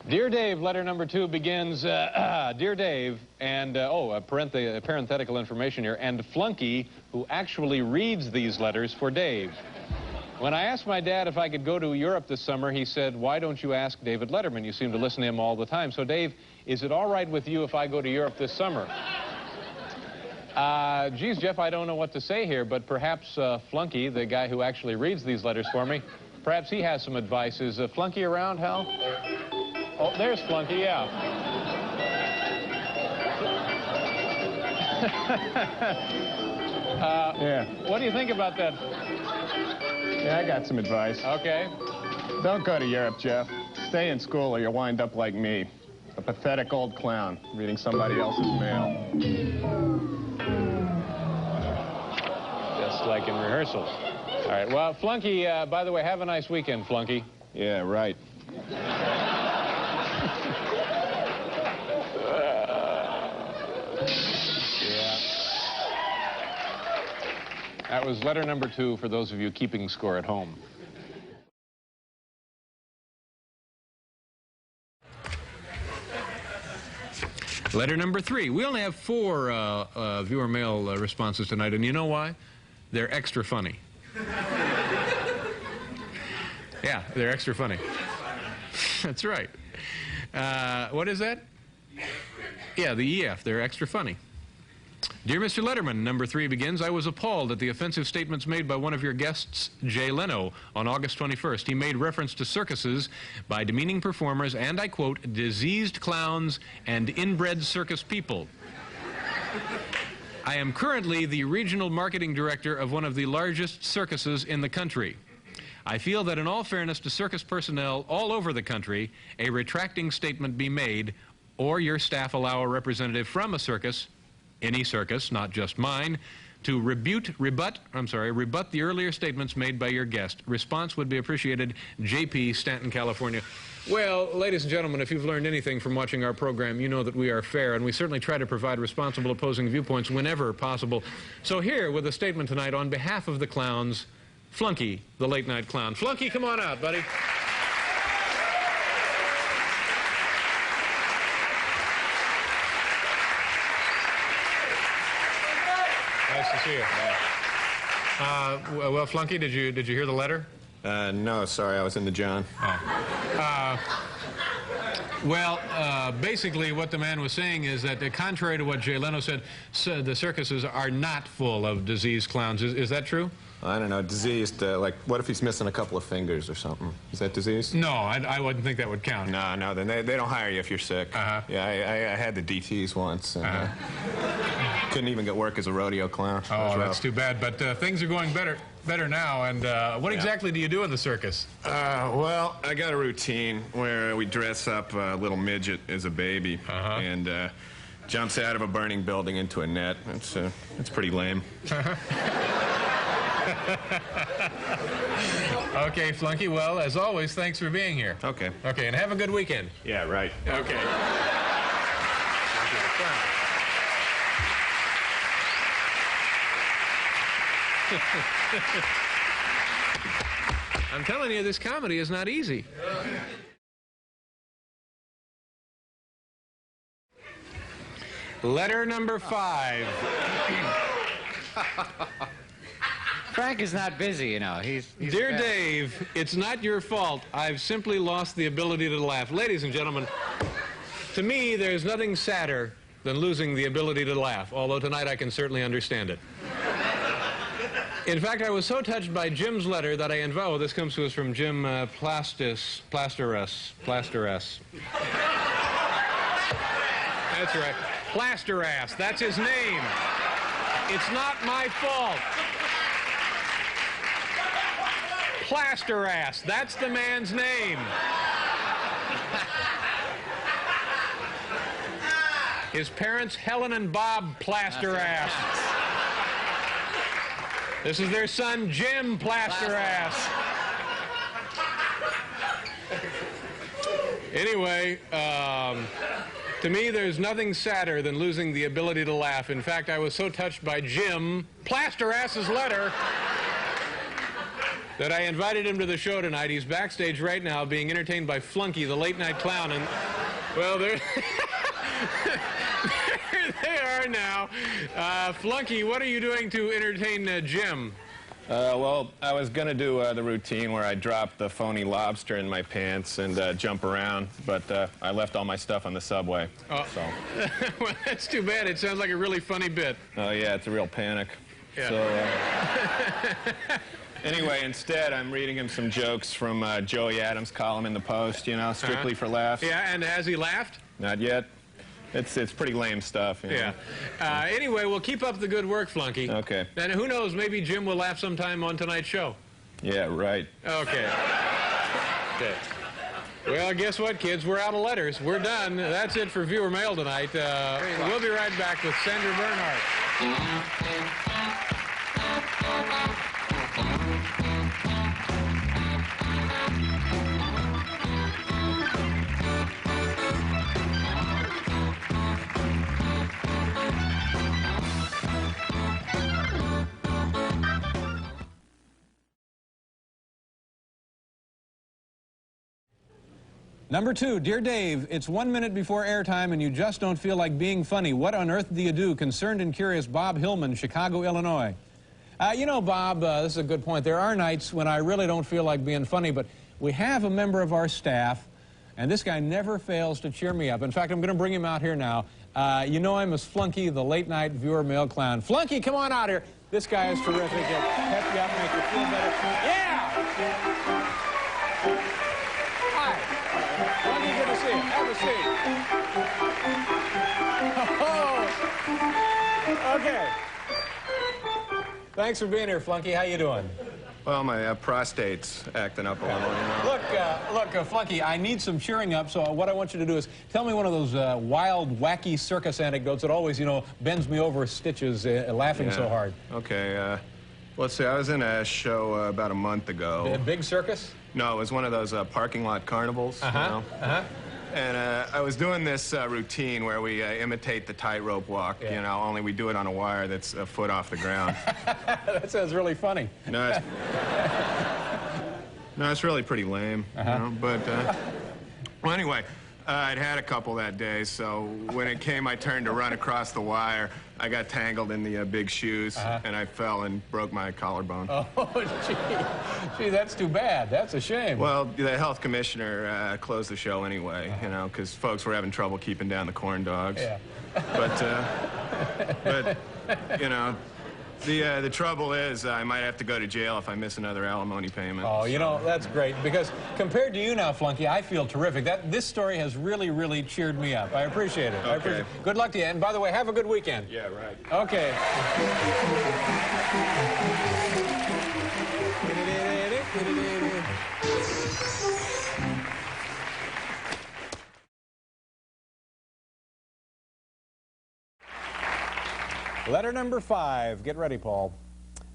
Dear Dave, letter number 2 begins, Dear Dave, and, parenthetical information here, and Flunky, who actually reads these letters for Dave. When I asked my dad if I could go to Europe this summer, he said, why don't you ask David Letterman? You seem to listen to him all the time. So, Dave, is it all right with you if I go to Europe this summer? Geez, Jeff, I don't know what to say here, but perhaps Flunky, the guy who actually reads these letters for me, perhaps he has some advice. Is Flunky around, Hal? Oh, there's Flunky, yeah. Yeah. What do you think about that? Yeah, I got some advice. Okay. Don't go to Europe, Jeff. Stay in school or you'll wind up like me. A pathetic old clown reading somebody else's mail. Just like in rehearsals. All right, well, Flunky, by the way, have a nice weekend, Flunky. Yeah, right. That was letter number 2 for those of you keeping score at home. Letter number 3. We only have 4 viewer mail responses tonight, and you know why? They're extra funny. Yeah, they're extra funny. That's right. What is that? Yeah, the EF. They're extra funny. Dear Mr. Letterman, number 3 begins, I was appalled at the offensive statements made by one of your guests, Jay Leno, on August 21st. He made reference to circuses by demeaning performers and, I quote, diseased clowns and inbred circus people. I am currently the regional marketing director of one of the largest circuses in the country. I feel that in all fairness to circus personnel all over the country, a retracting statement be made, or your staff allow a representative from a circus, any circus, not just mine, to rebut the earlier statements made by your guest. Response would be appreciated. JP, Stanton, California. Well, ladies and gentlemen, if you've learned anything from watching our program, you know that we are fair, and we certainly try to provide responsible opposing viewpoints whenever possible. So here, with a statement tonight on behalf of the clowns, Flunky, the late-night clown. Flunky, come on out, buddy. Nice to see you. Well, Flunky, did you hear the letter? No, sorry, I was in the John. Basically what the man was saying is that, contrary to what Jay Leno said, the circuses are not full of diseased clowns. Is that true? I don't know, diseased, like, what if he's missing a couple of fingers or something? Is that diseased? No, I wouldn't think that would count. No, then they don't hire you if you're sick. Yeah, I had the DTs once. And, couldn't even get work as a rodeo clown. Oh, that's too bad, but things are going better now, and what exactly do you do in the circus? Well, I got a routine where we dress up a little midget as a baby, and jumps out of a burning building into a net. It's pretty lame. Okay, Flunky, well, as always, thanks for being here. Okay. Okay, and have a good weekend. Yeah, right. Okay. I'm telling you, this comedy is not easy. Letter number 5. Frank is not busy, you know. He's Dear Dave, it's not your fault. I've simply lost the ability to laugh. Ladies and gentlemen, to me, there's nothing sadder than losing the ability to laugh, although tonight I can certainly understand it. In fact, I was so touched by Jim's letter that oh, this comes to us from Jim Plasteras. That's right. Plasterass, that's his name. It's not my fault. Plasterass, that's the man's name. His parents, Helen and Bob Plasterass. This is their son, Jim Plasterass. Anyway, to me, there's nothing sadder than losing the ability to laugh. In fact, I was so touched by Jim Plasterass's letter that I invited him to the show tonight. He's backstage right now being entertained by Flunky, the late-night clown. And, well, there they are now. Flunky, what are you doing to entertain Jim? Well, I was going to do the routine where I drop the phony lobster in my pants and jump around, but I left all my stuff on the subway. Oh. So. Well, that's too bad. It sounds like a really funny bit. Oh, yeah, it's a real panic. Yeah. So, anyway, instead, I'm reading him some jokes from Joey Adams' column in the Post, you know, strictly for laughs. Yeah, and has he laughed? Not yet. It's pretty lame stuff. You know? Yeah. Anyway, we'll keep up the good work, Flunky. Okay. And who knows, maybe Jim will laugh sometime on tonight's show. Yeah, right. Okay. Okay. Well, guess what, kids? We're out of letters. We're done. That's it for viewer mail tonight. We'll be right back with Sandra Bernhardt. Number 2, Dear Dave, it's 1 minute before airtime and you just don't feel like being funny. What on earth do you do? Concerned and curious, Bob Hillman, Chicago, Illinois. You know, Bob, this is a good point. There are nights when I really don't feel like being funny, but we have a member of our staff, and this guy never fails to cheer me up. In fact, I'm going to bring him out here now. You know him as Flunky, the late-night viewer mail clown. Flunky, come on out here. This guy is terrific. He'll pep you up, make you feel better. Yeah! Flunky, good to see you. Have a seat. Oh, okay. Thanks for being here, Flunky. How you doing? Well, my prostate's acting up a little, you know. Look, Flunky, I need some cheering up, so what I want you to do is tell me one of those wild, wacky circus anecdotes that always, you know, bends me over stitches laughing so hard. Okay, let's see, I was in a show about a month ago. A big circus? No, it was one of those parking lot carnivals, you know. And I was doing this routine where we imitate the tightrope walk, you know, only we do it on a wire that's a foot off the ground. That sounds really funny. No, it's really pretty lame, you know, but, well, anyway, I'd had a couple that day, so when it came my turn to run across the wire, I got tangled in the big shoes, and I fell and broke my collarbone. Oh, gee, that's too bad. That's a shame. Well, the health commissioner closed the show anyway, you know, because folks were having trouble keeping down the corn dogs. Yeah. But you know, the trouble is I might have to go to jail if I miss another alimony payment. Oh, you know, that's great, because compared to you now, Flunky, I feel terrific. This story has really, really cheered me up. I appreciate it. Okay. I appreciate it. Good luck to you, and by the way, have a good weekend. Yeah, right. Okay. Letter number 5. Get ready, Paul.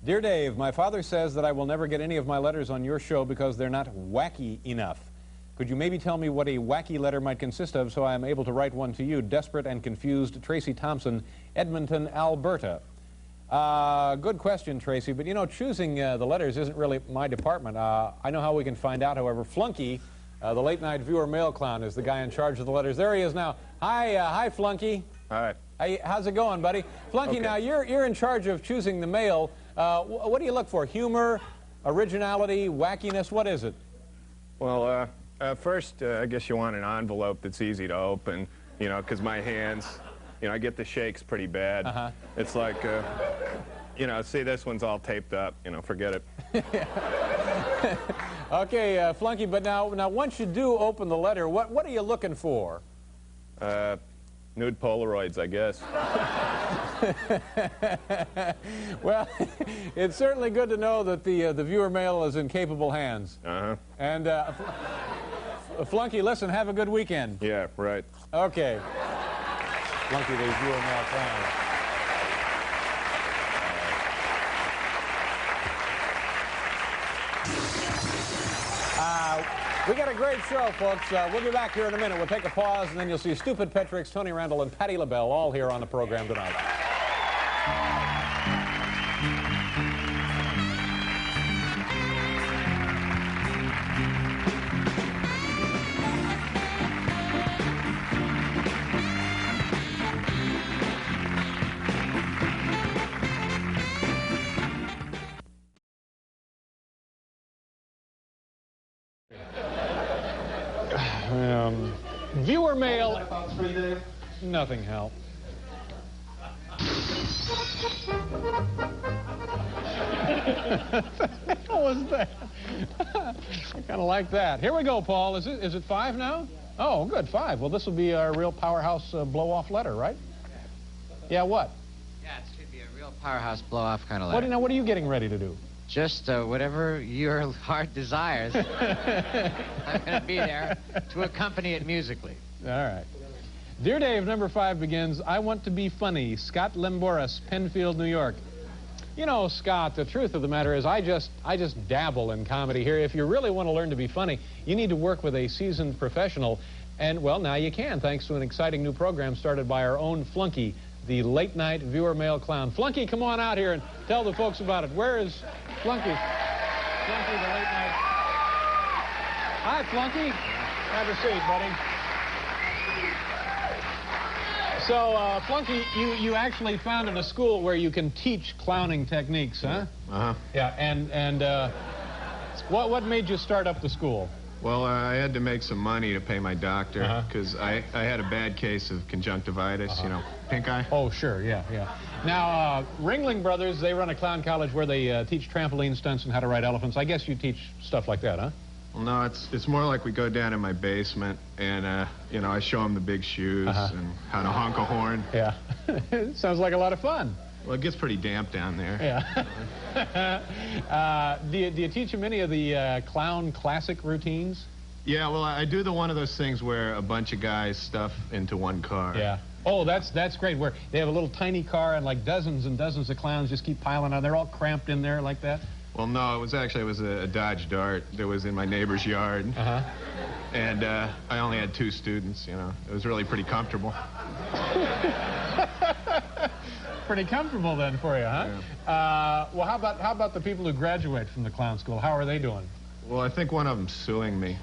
Dear Dave, my father says that I will never get any of my letters on your show because they're not wacky enough. Could you maybe tell me what a wacky letter might consist of so I am able to write one to you? Desperate and confused, Tracy Thompson, Edmonton, Alberta. Good question, Tracy, but you know, choosing the letters isn't really my department. I know how we can find out, however. Flunky, the late-night viewer mail clown, is the guy in charge of the letters. There he is now. Hi, Flunky. All right. Hey, how's it going, buddy? Flunky, Okay. now you're in charge of choosing the mail. What do you look for? Humor, originality, wackiness? What is it? Well, first, I guess you want an envelope that's easy to open, you know, because my hands, you know, I get the shakes pretty bad. It's like, you know, see, this one's all taped up, you know, forget it. Okay, Flunky, but now once you do open the letter, what are you looking for? Nude Polaroids, I guess. Well, it's certainly good to know that the viewer mail is in capable hands. And Flunky, listen, have a good weekend. Yeah, right. Okay. Flunky, the viewer mail clown. We got a great show, folks. We'll be back here in a minute. We'll take a pause, and then you'll see Stupid Petrix, Tony Randall, and Patti LaBelle all here on the program tonight. Viewer mail. Nothing helped. What was that? I kind of like that. Here we go, Paul. Is it 5 now? Oh, good, 5. Well, this will be our real powerhouse blow-off letter, right? Yeah, what? Yeah, it should be a real powerhouse blow-off kind of letter. What are you getting ready to do? Just whatever your heart desires. I'm going to be there to accompany it musically. All right. Dear Dave, number 5 begins, I want to be funny. Scott Lemboris, Penfield, New York. You know, Scott, the truth of the matter is I just dabble in comedy here. If you really want to learn to be funny, you need to work with a seasoned professional. And, well, now you can, thanks to an exciting new program started by our own Flunky, the late-night viewer mail clown. Flunky, come on out here and tell the folks about it. Where is Flunky? Flunky, the late-night. Hi, Flunky. Have a seat, buddy. So, Flunky, you actually founded a school where you can teach clowning techniques, huh? Uh-huh. Yeah, and what made you start up the school? Well, I had to make some money to pay my doctor because I had a bad case of conjunctivitis, you know, pink eye. Oh, sure, yeah. Now, Ringling Brothers, they run a clown college where they teach trampoline stunts and how to ride elephants. I guess you teach stuff like that, huh? Well, no, it's more like we go down in my basement and, you know, I show them the big shoes and how to honk a horn. Yeah. Sounds like a lot of fun. Well, it gets pretty damp down there. Yeah. Do you teach them any of the clown classic routines? Yeah, well, I do one of those things where a bunch of guys stuff into one car. Yeah. Oh, that's great, where they have a little tiny car and like dozens and dozens of clowns just keep piling on. They're all cramped in there like that? Well, no, it was a Dodge Dart that was in my neighbor's yard. And I only had 2 students, you know. It was really pretty comfortable. Pretty comfortable then for you, huh? Yeah. Well, how about the people who graduate from the clown school? How are they doing? Well, I think one of them's suing me.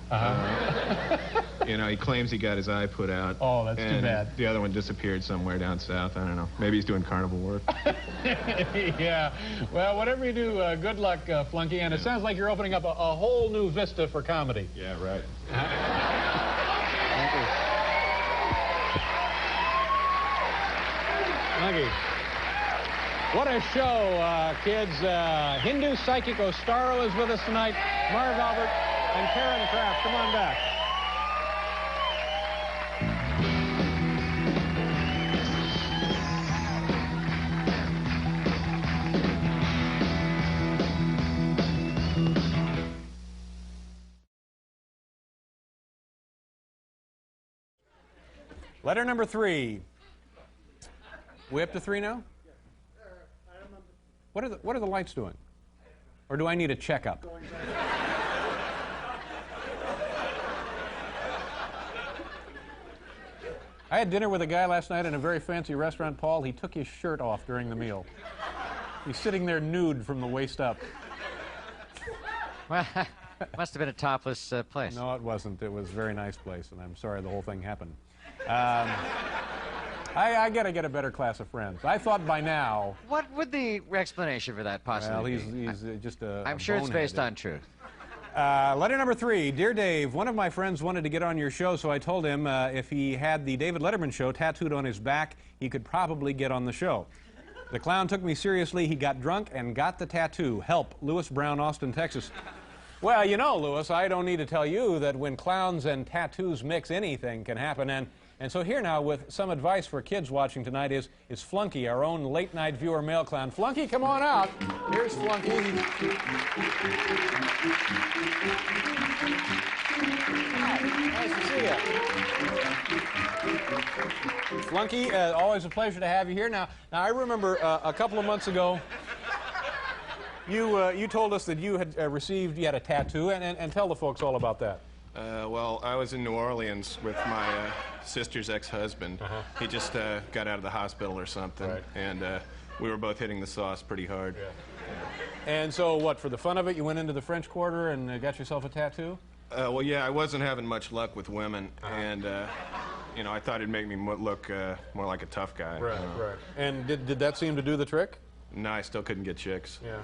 You know, he claims he got his eye put out. Oh, that's too bad. The other one disappeared somewhere down south. I don't know. Maybe he's doing carnival work. Yeah. Well, whatever you do, good luck, Flunky. And it sounds like you're opening up a whole new vista for comedy. Yeah, right. Flunky. What a show, kids. Hindu psychic Ostaro is with us tonight. Marv Albert and Karen Kraft. Come on back. Letter number 3. We up to 3 now? What are the lights doing? Or do I need a checkup? I had dinner with a guy last night in a very fancy restaurant, Paul. He took his shirt off during the meal. He's sitting there nude from the waist up. Well, must have been a topless place. No, it wasn't. It was a very nice place, and I'm sorry the whole thing happened. I got to get a better class of friends. I thought by now... What would the explanation for that possibly be? Well, he's just a I'm sure it's based on truth. Letter number 3. Dear Dave, one of my friends wanted to get on your show, so I told him if he had the David Letterman show tattooed on his back, he could probably get on the show. The clown took me seriously. He got drunk and got the tattoo. Help, Lewis Brown, Austin, Texas. Well, you know, Lewis, I don't need to tell you that when clowns and tattoos mix, anything can happen. And so here now with some advice for kids watching tonight is Flunky, our own late-night viewer mail clown. Flunky, come on out. Here's Flunky. Hi, nice to see you. Flunky, always a pleasure to have you here. Now I remember a couple of months ago, you told us that you had you had a tattoo, and tell the folks all about that. Well, I was in New Orleans with my sister's ex-husband. He just got out of the hospital or something, and we were both hitting the sauce pretty hard. Yeah. And so, what, for the fun of it, you went into the French Quarter and got yourself a tattoo? Well, yeah, I wasn't having much luck with women, and you know, I thought it'd make me look more like a tough guy. Right, you know? right. And did that seem to do the trick? No, I still couldn't get chicks. Yeah.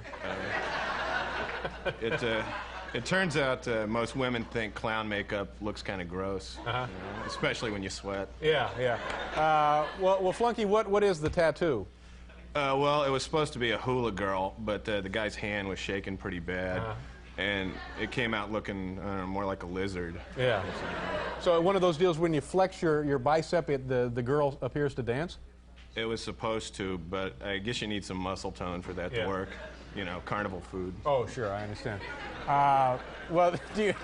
It turns out most women think clown makeup looks kind of gross, you know, especially when you sweat. Yeah, yeah. Well, Flunky, what is the tattoo? Well, it was supposed to be a hula girl, but the guy's hand was shaking pretty bad, and it came out looking, I don't know, more like a lizard. Yeah. So one of those deals when you flex your bicep, the girl appears to dance? It was supposed to, but I guess you need some muscle tone for that to work. You know, carnival food. Oh, sure, I understand. Well, do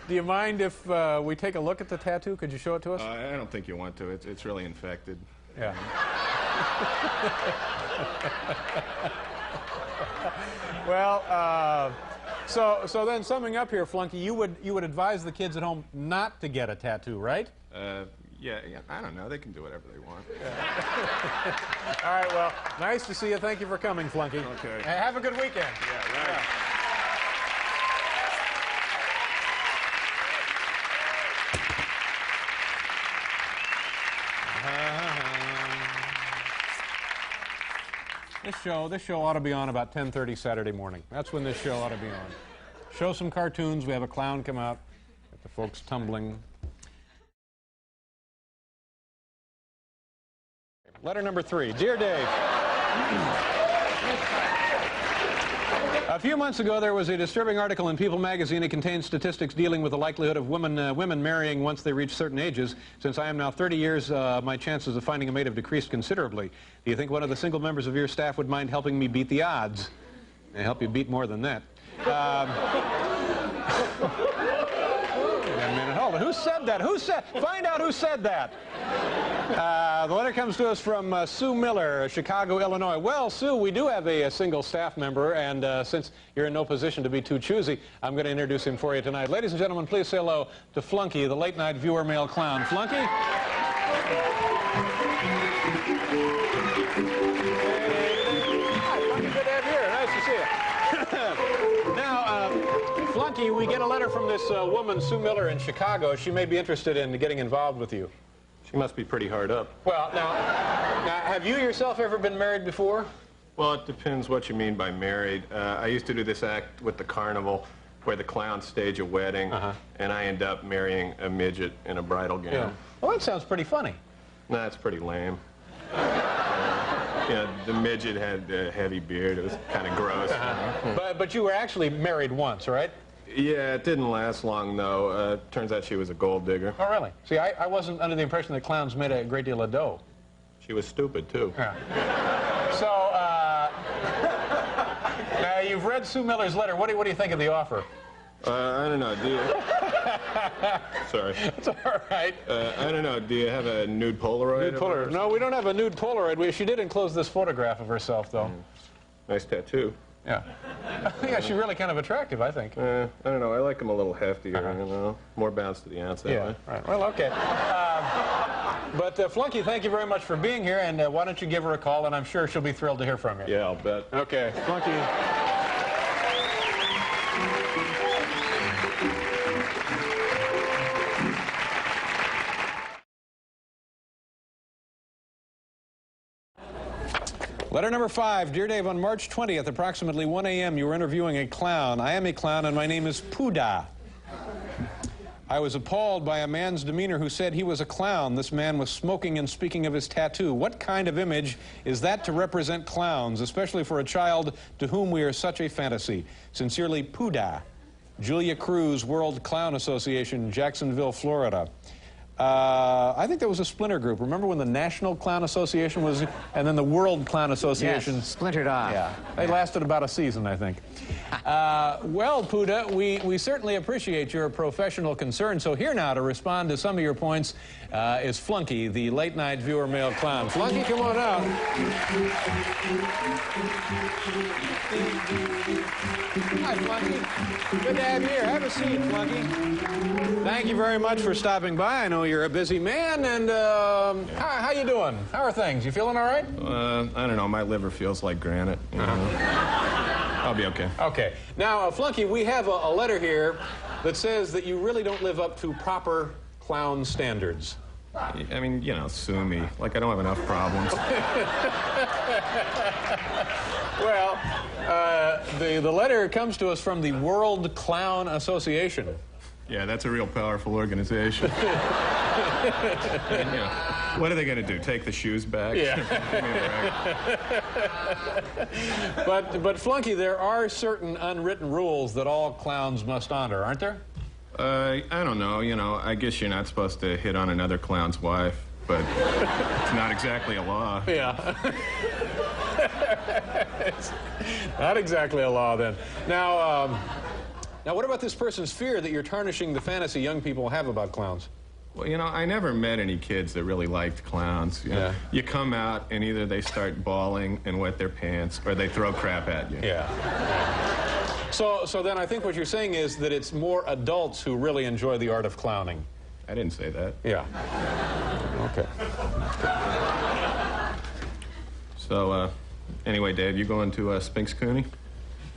you mind if we take a look at the tattoo? Could you show it to us? I don't think you want to. It's really infected. Yeah. Well, so then summing up here, Flunky, you would advise the kids at home not to get a tattoo, right? Yeah, I don't know. They can do whatever they want. All right, well, nice to see you. Thank you for coming, Flunky. Okay. And have a good weekend. Yeah, right. This show ought to be on about 10:30 Saturday morning. That's when this show ought to be on. Show some cartoons. We have a clown come out, get the folks tumbling. Letter number 3. Dear Dave. A few months ago, there was a disturbing article in People magazine. It contained statistics dealing with the likelihood of women marrying once they reach certain ages. Since I am now 30 years, my chances of finding a mate have decreased considerably. Do you think one of the single members of your staff would mind helping me beat the odds? They help you beat more than that. Wait a minute, hold on. Who said that? Find out who said that. The letter comes to us from Sue Miller, Chicago, Illinois. Well, Sue, we do have a single staff member, and since you're in no position to be too choosy, I'm going to introduce him for you tonight. Ladies and gentlemen, please say hello to Flunky, the late-night viewer male clown. Flunky? Hi, Flunky, good to have you here. Nice to see you. Now, Flunky, we get a letter from this woman, Sue Miller, in Chicago. She may be interested in getting involved with you. She must be pretty hard up. Well, now, have you yourself ever been married before? Well, it depends what you mean by married. I used to do this act with the carnival where the clowns stage a wedding, and I end up marrying a midget in a bridal gown. Yeah. Well, that sounds pretty funny. Nah, it's pretty lame. Yeah, the midget had a heavy beard. It was kind of gross. But you were actually married once, right? Yeah, it didn't last long, though. Turns out she was a gold digger. Oh, really? See, I wasn't under the impression that clowns made a great deal of dough. She was stupid, too. Yeah. So, now you've read Sue Miller's letter. What do you think of the offer? I don't know. Do you... Sorry. It's all right. I don't know. Do you have a nude Polaroid? Nude Polaroid. No, we don't have a nude Polaroid. She did enclose this photograph of herself, though. Nice tattoo. Yeah. Yeah, she's really kind of attractive, I think. I don't know. I like them a little heftier, you know. More bounce to the outside. Yeah, right. Well, okay. But Flunky, thank you very much for being here, and why don't you give her a call, and I'm sure she'll be thrilled to hear from you. Yeah, I'll bet. Okay. Flunky. Letter number 5. Dear Dave, on March 20th, approximately 1 a.m., you were interviewing a clown. I am a clown, and my name is Poodah. I was appalled by a man's demeanor who said he was a clown. This man was smoking and speaking of his tattoo. What kind of image is that to represent clowns, especially for a child to whom we are such a fantasy? Sincerely, Poodah. Julia Cruz, World Clown Association, Jacksonville, Florida. I think there was a splinter group. Remember when the National Clown Association was, and then the World Clown Association? Yes, splintered off. Yeah, they lasted about a season, I think. Well, Poodah, we certainly appreciate your professional concern. So here now to respond to some of your points is Flunky, the late-night viewer male clown. Flunky, come on out. Hi, Flunky. Good to have you here. Have a seat, Flunky. Thank you very much for stopping by. I know you're a busy man, and how you doing? How are things? You feeling all right? I don't know. My liver feels like granite. You know. I'll be okay. Okay. Now, Flunky, we have a letter here that says that you really don't live up to proper clown standards. I mean, you know, sue me. Like, I don't have enough problems. Well, The letter comes to us from the World Clown Association. Yeah, that's a real powerful organization. And, you know, what are they going to do? Take the shoes back? Yeah. But Flunky, there are certain unwritten rules that all clowns must honor, aren't there? I don't know. You know, I guess you're not supposed to hit on another clown's wife, but it's not exactly a law. Yeah. It's not exactly a law, then. Now, what about this person's fear that you're tarnishing the fantasy young people have about clowns? Well, you know, I never met any kids that really liked clowns. You know, you come out and either they start bawling and wet their pants or they throw crap at you. Yeah. So then I think what you're saying is that it's more adults who really enjoy the art of clowning. I didn't say that. Yeah. Okay. So, anyway, Dave, you going to Spinks Cooney?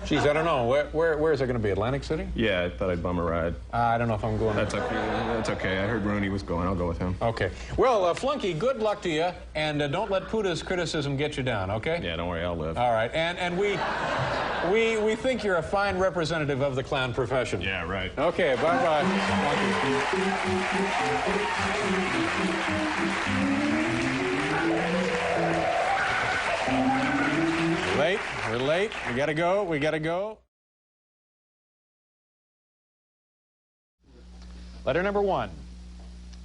Geez, I don't know. Where is it going to be? Atlantic City? Yeah, I thought I'd bum a ride. I don't know if I'm going. That's okay. That's okay. I heard Rooney was going. I'll go with him. Okay. Well, Flunky, good luck to you, and don't let Puda's criticism get you down, okay? Yeah, don't worry, I'll live. All right. And we think you're a fine representative of the clown profession. Yeah, right. Okay, bye-bye. We're late. We gotta go. Letter number 1,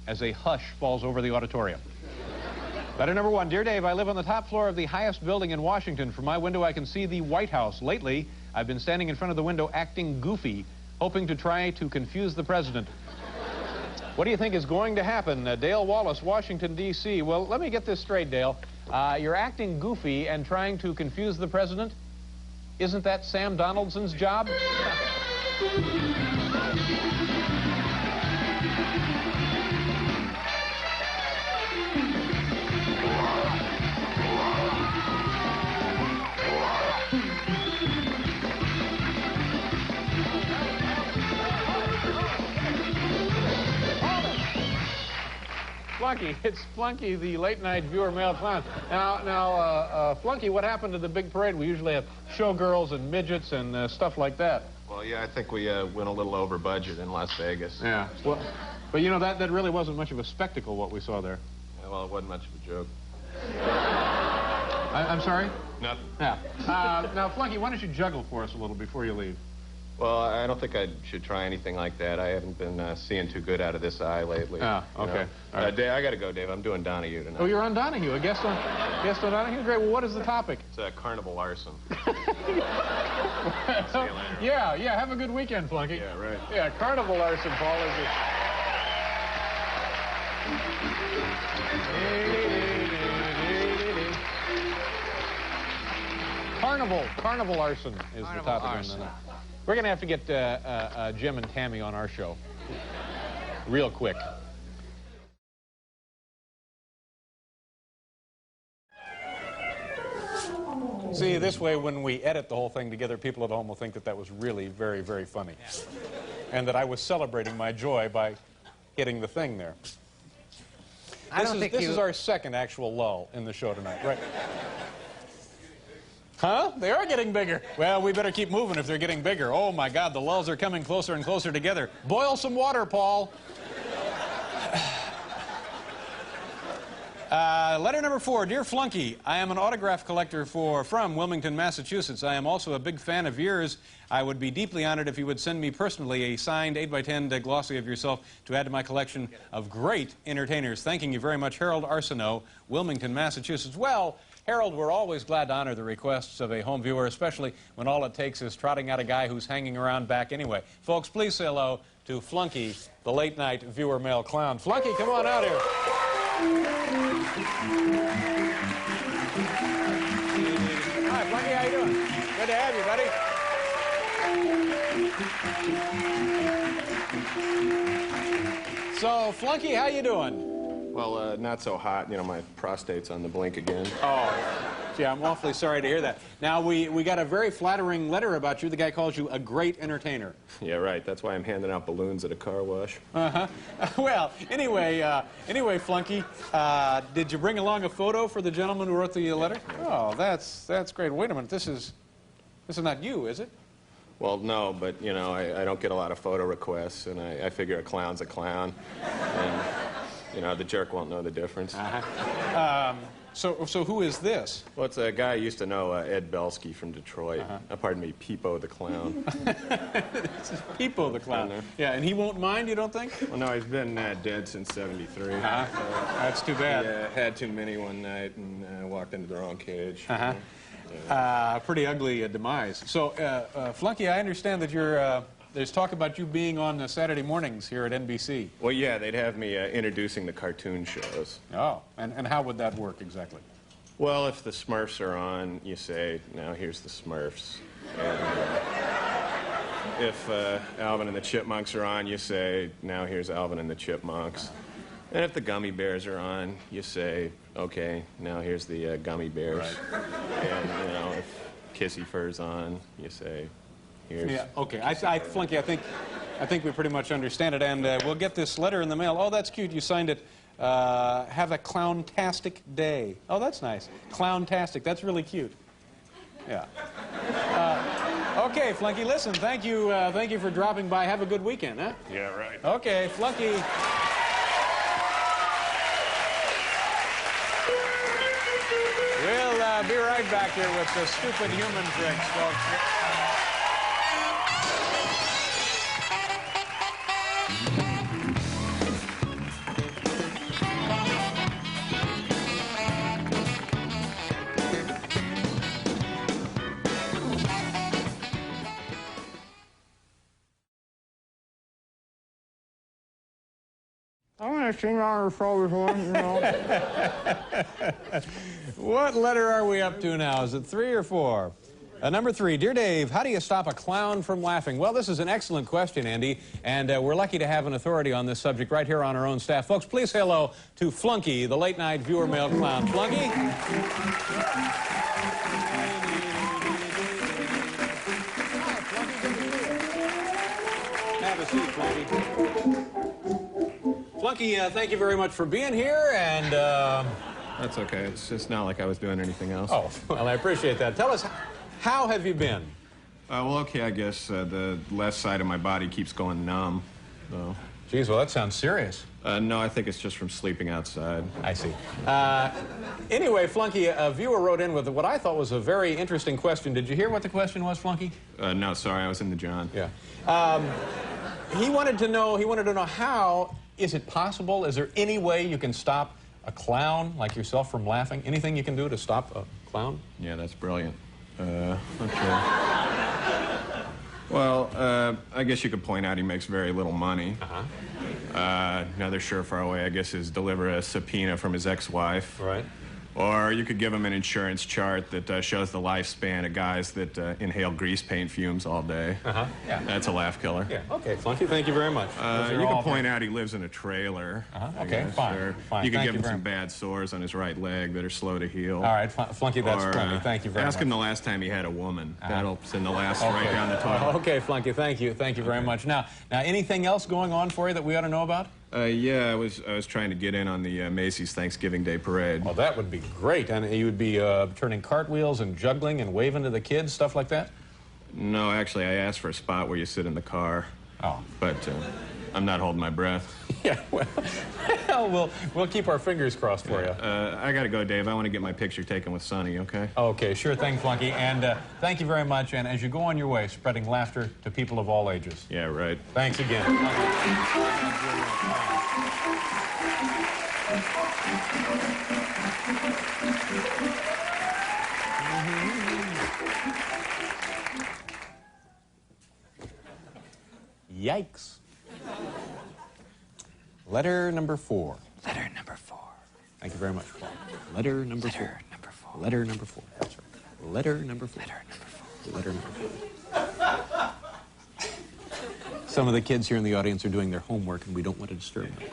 as a hush falls over the auditorium. Letter number 1, Dear Dave, I live on the top floor of the highest building in Washington. From my window, I can see the White House. Lately, I've been standing in front of the window acting goofy, hoping to try to confuse the president. What do you think is going to happen? Dale Wallace, Washington, D.C. Well, let me get this straight, Dale. You're acting goofy and trying to confuse the president? Isn't that Sam Donaldson's job? Flunky, it's Flunky, the late-night viewer male clown. Now, Flunky, what happened to the big parade? We usually have showgirls and midgets and stuff like that. Well, yeah, I think we went a little over budget in Las Vegas. Yeah. Well, but you know, that really wasn't much of a spectacle, what we saw there. Yeah, well, it wasn't much of a joke. I'm sorry? Nothing. Yeah. Now, Flunky, why don't you juggle for us a little before you leave? Well, I don't think I should try anything like that. I haven't been seeing too good out of this eye lately. Ah, okay. All right. Dave, I got to go, Dave. I'm doing Donahue tonight. Oh, you're on Donahue. A guest on Donahue? Great. Well, what is the topic? It's carnival arson. Yeah. Have a good weekend, Flunky. Yeah, right. Yeah, carnival arson, Paul, is it? Carnival arson is the topic. Arson. We're going to have to get Jim and Tammy on our show real quick. See, this way, when we edit the whole thing together, people at home will think that that was really very, very funny. Yeah. And that I was celebrating my joy by hitting the thing there. This is our second actual lull in the show tonight, right? Huh? They are getting bigger. Well, we better keep moving if they're getting bigger. Oh, my God, the lulls are coming closer and closer together. Boil some water, Paul. Letter number 4, Dear Flunky, I am an autograph collector from Wilmington, Massachusetts. I am also a big fan of yours. I would be deeply honored if you would send me personally a signed 8x10 glossy of yourself to add to my collection of great entertainers. Thanking you very much, Harold Arsenault, Wilmington, Massachusetts. Well, Harold, we're always glad to honor the requests of a home viewer, especially when all it takes is trotting out a guy who's hanging around back anyway. Folks, please say hello to Flunky, the late-night viewer male clown. Flunky, come on out here. Hi, Flunky, how you doing? Good to have you, buddy. So, Flunky, how you doing? Well, not so hot. You know, my prostate's on the blink again. Oh, gee, I'm awfully sorry to hear that. Now, we got a very flattering letter about you. The guy calls you a great entertainer. Yeah, right. That's why I'm handing out balloons at a car wash. Uh-huh. Well, anyway, Flunky, did you bring along a photo for the gentleman who wrote the letter? Oh, that's great. Wait a minute. This is This is not you, is it? Well, no, but, you know, I don't get a lot of photo requests, and I figure a clown's a clown. And, you know, the jerk won't know the difference. So who is this? Well, it's a guy I used to know, Ed Belsky from Detroit. Pardon me, Peepo the Clown. This is Peepo the Clown. Yeah, and he won't mind, you don't think? Well, no, he's been dead since '73. That's too bad. He had too many one night and walked into the wrong cage. Pretty ugly demise. So, Flunky, I understand that there's talk about you being on Saturday mornings here at NBC. Well, yeah, they'd have me introducing the cartoon shows. Oh, and how would that work exactly? Well, if the Smurfs are on, you say, now here's the Smurfs. And if Alvin and the Chipmunks are on, you say, now here's Alvin and the Chipmunks. And if the Gummy Bears are on, you say, okay, now here's the Gummy Bears. Right. And, you know, if Kissy Fur's on, you say, here's... Yeah, okay. Flunky, I think we pretty much understand it, and we'll get this letter in the mail. Oh, that's cute. You signed it. Have a clowntastic day. Oh, that's nice. Clowntastic. That's really cute. Yeah. Okay, Flunky, listen, thank you for dropping by. Have a good weekend, huh? Yeah, right. Okay, Flunky. We'll be right back here with the stupid human tricks, folks. I want to sing on her shoulders one, you know. What letter are we up to now? Is it 3 or 4? Number 3, Dear Dave, how do you stop a clown from laughing? Well, this is an excellent question, Andy, and we're lucky to have an authority on this subject right here on our own staff. Folks, please say hello to Flunky, the late-night viewer mail clown. Flunky? Have a seat, Flunky. Flunky, thank you very much for being here, and... That's okay. It's just not like I was doing anything else. Oh, well, I appreciate that. Tell us, how have you been? Well, okay, I guess the left side of my body keeps going numb, so... Geez, well, that sounds serious. No, I think it's just from sleeping outside. I see. Anyway, Flunky, a viewer wrote in with what I thought was a very interesting question. Did you hear what the question was, Flunky? No, sorry, I was in the John. Yeah. He wanted to know how is it possible, is there any way you can stop a clown like yourself from laughing? Anything you can do to stop a clown? Yeah, that's brilliant. Okay. Well, I guess you could point out he makes very little money. Another surefire way, I guess, is deliver a subpoena from his ex-wife. Right. Or you could give him an insurance chart that shows the lifespan of guys that inhale grease paint fumes all day. Yeah. That's a laugh killer. Yeah. Okay, Flunky, thank you very much. You can point out he lives in a trailer. Okay, fine. You can give him some bad sores on his right leg that are slow to heal. All right, Flunky, that's plenty. Thank you very much. Ask him the last time he had a woman. That'll send the laughs right down the toilet. Okay, Flunky, thank you very much. Now, anything else going on for you that we ought to know about? Yeah, I was trying to get in on the Macy's Thanksgiving Day Parade. Well, that would be great. And you would be turning cartwheels and juggling and waving to the kids, stuff like that? No, actually, I asked for a spot where you sit in the car. Oh. But I'm not holding my breath. Yeah, well, we'll keep our fingers crossed for you. I got to go, Dave. I want to get my picture taken with Sonny, okay? Okay, sure thing, Flunky. And thank you very much. And as you go on your way, spreading laughter to people of all ages. Yeah, right. Thanks again. Yikes. Letter number 4. Letter number 4. Thank you very much, Paul. Letter number 4. Letter number 4. Letter number 4. That's right. Letter number 4. Letter number 4. Letter number 4. Some of the kids here in the audience are doing their homework, and we don't want to disturb them.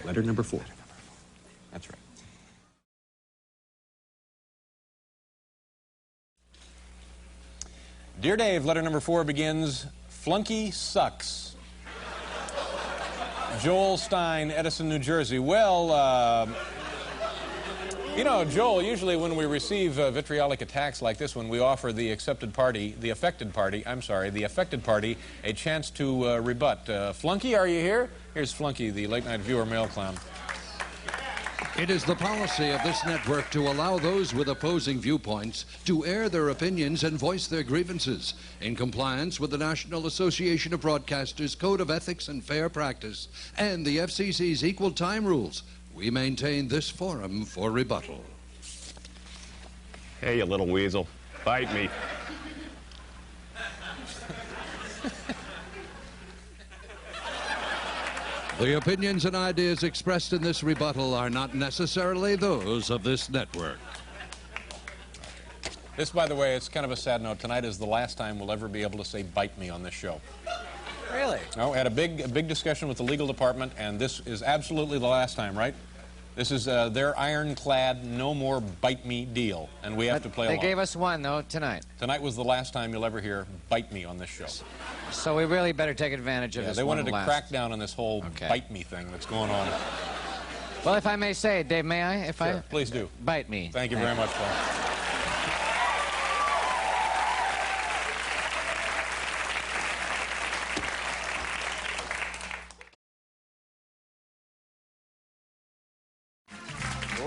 Letter number 4. That's right. Dear Dave, letter number 4 begins, Flunky sucks. Joel Stein, Edison, New Jersey. Well, You know, Joel, usually when we receive vitriolic attacks like this one, we offer the affected party, a chance to rebut. Flunky, are you here? Here's Flunky, the late-night viewer male clown. It is the policy of this network to allow those with opposing viewpoints to air their opinions and voice their grievances in compliance with the National Association of Broadcasters Code of Ethics and Fair Practice and the FCC's Equal Time Rules. We maintain this forum for rebuttal. Hey, you little weasel. Bite me. The opinions and ideas expressed in this rebuttal are not necessarily those of this network. This, by the way, it's kind of a sad note. Tonight is the last time we'll ever be able to say "bite me" on this show. Really? No, had a big discussion with the legal department, and this is absolutely the last time, right? This is their ironclad, no more bite me deal, and we have to play along. They gave us one, though, tonight. Tonight was the last time you'll ever hear "bite me" on this show. So we really better take advantage of this they wanted one to last. crack down on this whole bite me thing that's going on. Well, if I may say, Dave, may I? Sure, please do. Bite me. Thank you very much, Paul.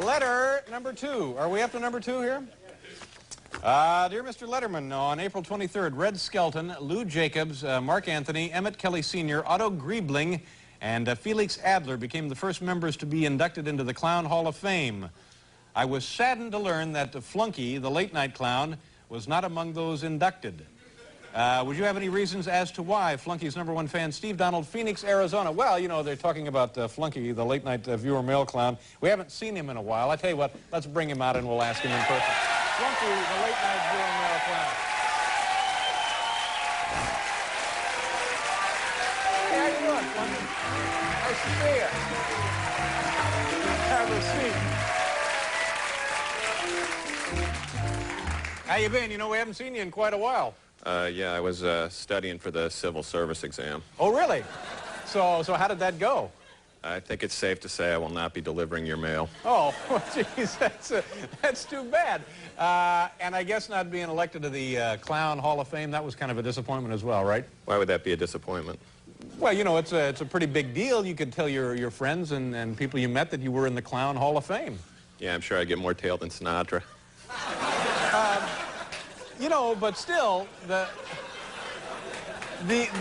Letter number 2. Are we up to number 2 here? Dear Mr. Letterman, on April 23rd, Red Skelton, Lou Jacobs, Mark Anthony, Emmett Kelly Sr., Otto Griebling, and Felix Adler became the first members to be inducted into the Clown Hall of Fame. I was saddened to learn that Flunky, the late-night clown, was not among those inducted. Would you have any reasons as to why? Flunky's #1 fan, Steve Donald, Phoenix, Arizona. Well, you know, they're talking about Flunky, the late-night viewer male clown. We haven't seen him in a while. I tell you what, let's bring him out and we'll ask him in person. Flunky, the late-night viewer male clown. Hey, how you doing, Flunky? Nice to see you. Have a seat. How you been? You know, we haven't seen you in quite a while. Yeah, I was studying for the civil service exam. Oh, really? So how did that go? I think it's safe to say I will not be delivering your mail. Oh, well, geez, that's too bad. And I guess not being elected to the Clown Hall of Fame, that was kind of a disappointment as well, right? Why would that be a disappointment? Well, you know, it's a pretty big deal. You could tell your friends and people you met that you were in the Clown Hall of Fame. Yeah, I'm sure I get more tail than Sinatra. You know, but still, the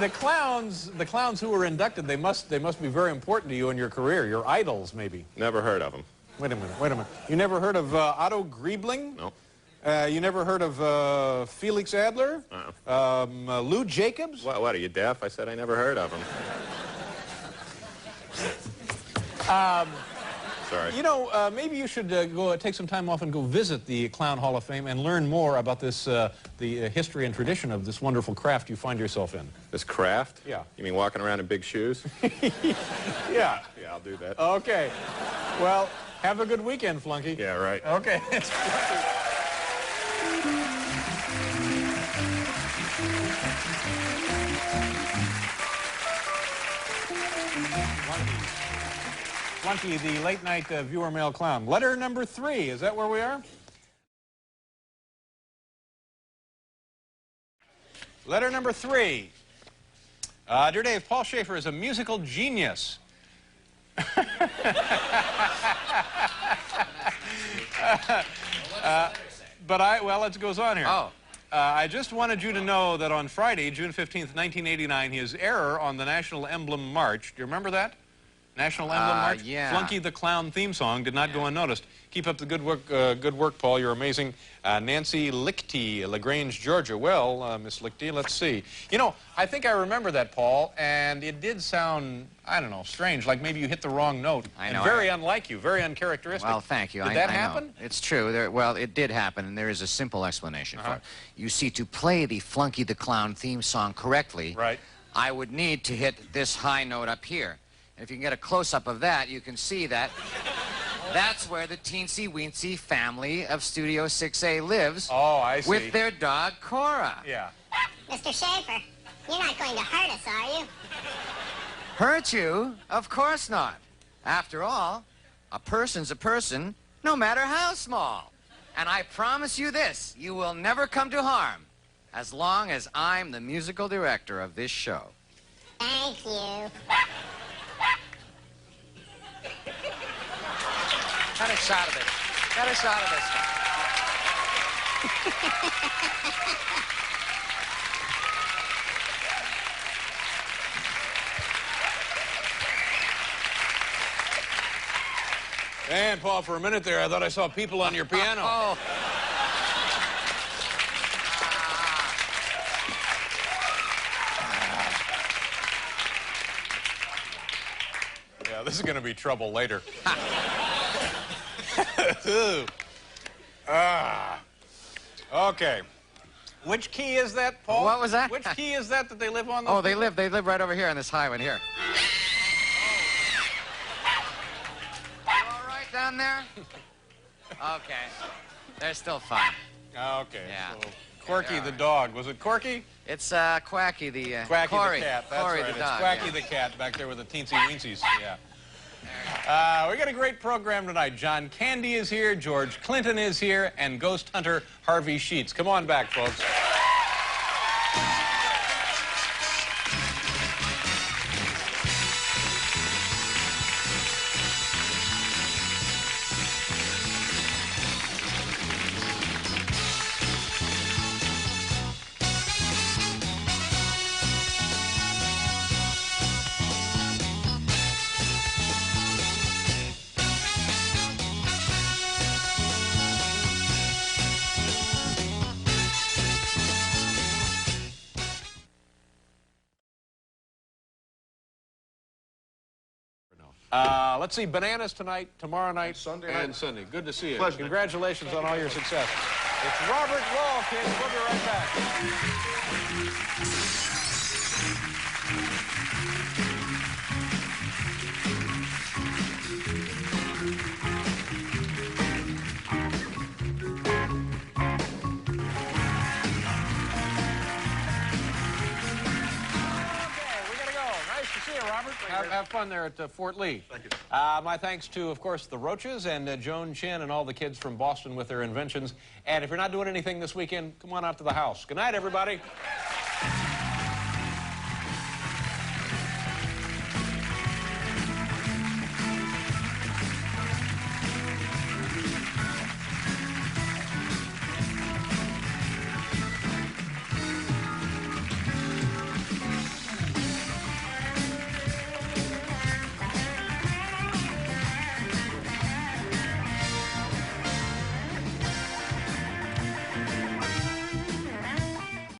clowns who were inducted, they must be very important to you in your career, your idols, maybe. Never heard of them. Wait a minute. You never heard of Otto Griebling? No. You never heard of Felix Adler? Uh-uh. Lou Jacobs? What, are you deaf? I said I never heard of them. Sorry. You know, maybe you should go take some time off and go visit the Clown Hall of Fame and learn more about this, the history and tradition of this wonderful craft you find yourself in. This craft? Yeah. You mean walking around in big shoes? Yeah. Yeah, I'll do that. Okay. Well, have a good weekend, Flunky. Yeah, right. Okay. It's Flunky. Flunky, the late-night viewer male clown. Letter number 3, is that where we are? Letter number 3. Dear Dave, Paul Schaefer is a musical genius. Well, it goes on here. Oh. I just wanted you to know that on Friday, June 15th, 1989, his error on the National Emblem March, do you remember that? National Emblem March? Yeah. Flunky the Clown theme song did not go unnoticed. Keep up the good work, Paul. You're amazing. Nancy Lichty, LaGrange, Georgia. Well, Miss Lichty, let's see. You know, I think I remember that, Paul, and it did sound, I don't know, strange, like maybe you hit the wrong note. I know. And very unlike you, very uncharacteristic. Well, thank you. Did that happen? Know. It's true. Well, it did happen, and there is a simple explanation for it. You see, to play the Flunky the Clown theme song correctly, right, I would need to hit this high note up here. And if you can get a close-up of that, you can see that that's where the teensy-weensy family of Studio 6A lives. Oh, I see. With their dog, Cora. Yeah. Mr. Schaefer, you're not going to hurt us, are you? Hurt you? Of course not. After all, a person's a person, no matter how small. And I promise you this, you will never come to harm as long as I'm the musical director of this show. Thank you. Got a shot of it. Got a shot of this one. Man, Paul, for a minute there, I thought I saw people on your piano. Oh. Yeah, this is going to be trouble later. Okay. Which key is that, Paul? What was that? Which key is that they live on? Oh, they live right over here on this high one here. All right down there? Okay. They're still fine. Okay. Yeah. So, Corky the dog. Was it Corky? It's Quacky the Quacky Corey. the cat. That's Corey right. the dog. It's Quacky yeah. the cat back there with the teensy weensies. Yeah. We got a great program tonight. John Candy is here, George Clinton is here, and ghost hunter Harvey Sheets. Come on back, folks. Let's see, bananas tonight, tomorrow night, and Sunday. Good to see you. Pleasure. Congratulations on all your success. It's Robert Wall, kids. We'll be right back. Robert. Have fun there at Fort Lee. Thank you. My thanks to, of course, the Roaches and Joan Chin and all the kids from Boston with their inventions. And if you're not doing anything this weekend, come on out to the house. Good night, everybody.